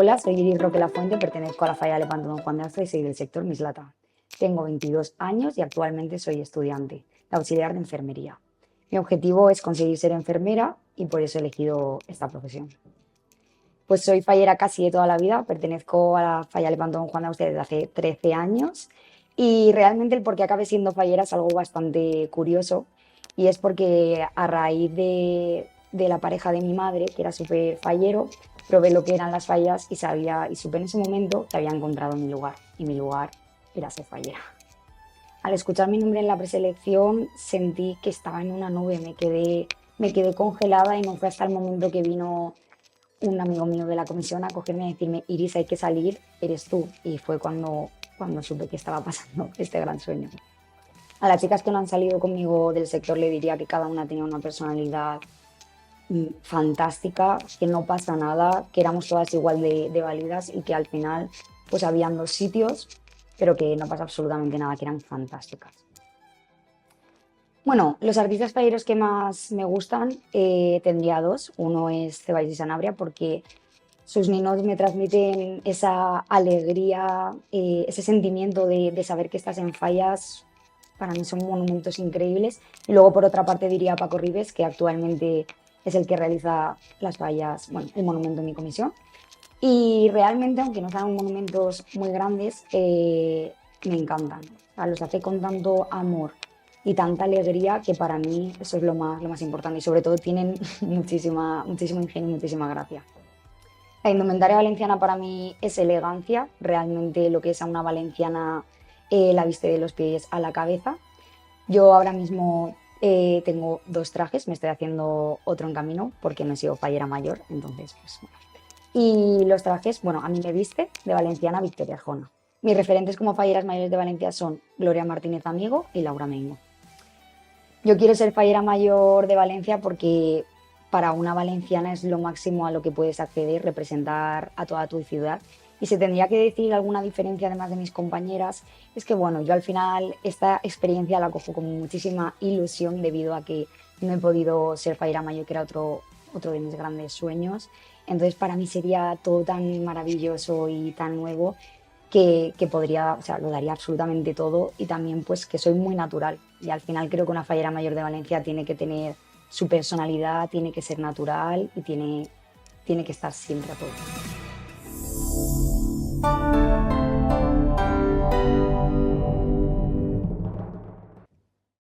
Hola, soy Iris Roque Lafuente, pertenezco a la falla de Lepanto Don Juan de Arce y soy del sector Mislata. Tengo 22 años y actualmente soy estudiante de auxiliar de enfermería. Mi objetivo es conseguir ser enfermera y por eso he elegido esta profesión. Pues soy fallera casi de toda la vida, pertenezco a la falla de Lepanto Don Juan de Arce desde hace 13 años y realmente el por qué acabé siendo fallera es algo bastante curioso y es porque a raíz de la pareja de mi madre, que era súper fallero, probé lo que eran las fallas y sabía y supe en ese momento que había encontrado mi lugar y mi lugar era ser fallera. Al escuchar mi nombre en la preselección sentí que estaba en una nube, me quedé congelada y no fue hasta el momento que vino un amigo mío de la comisión a cogerme y decirme, Iris, hay que salir, eres tú. Y fue cuando supe que estaba pasando este gran sueño. A las chicas que no han salido conmigo del sector le diría que cada una tenía una personalidad fantástica, que no pasa nada, que éramos todas igual de válidas y que al final pues habían dos sitios, pero que no pasa absolutamente nada, que eran fantásticas. Bueno, los artistas falleros que más me gustan tendría dos. Uno es Ceballos y Sanabria porque sus ninos me transmiten esa alegría, ese sentimiento de saber que estás en fallas. Para mí son monumentos increíbles. Y luego, por otra parte, diría Paco Ribes, que actualmente es el que realiza las fallas, bueno, el monumento en mi comisión. Y realmente, aunque no sean monumentos muy grandes, me encantan. O sea, los hace con tanto amor y tanta alegría que para mí eso es lo más importante. Y sobre todo tienen muchísimo ingenio y muchísima gracia. La indumentaria valenciana para mí es elegancia, realmente lo que es a una valenciana la viste de los pies a la cabeza. Yo ahora mismo tengo dos trajes, me estoy haciendo otro en camino porque no he sido fallera mayor, entonces pues bueno. Y los trajes, bueno, a mí me viste de valenciana Victoria Arjona. Mis referentes como falleras mayores de Valencia son Gloria Martínez Amigo y Laura Meingo. Yo quiero ser fallera mayor de Valencia porque para una valenciana es lo máximo a lo que puedes acceder, representar a toda tu ciudad. Y si tendría que decir alguna diferencia además de mis compañeras, es que bueno, yo al final esta experiencia la cojo con muchísima ilusión debido a que no he podido ser fallera mayor, que era otro de mis grandes sueños. Entonces para mí sería todo tan maravilloso y tan nuevo que podría, o sea, lo daría absolutamente todo y también pues que soy muy natural y al final creo que una fallera mayor de Valencia tiene que tener su personalidad, tiene que ser natural y tiene que estar siempre a todo.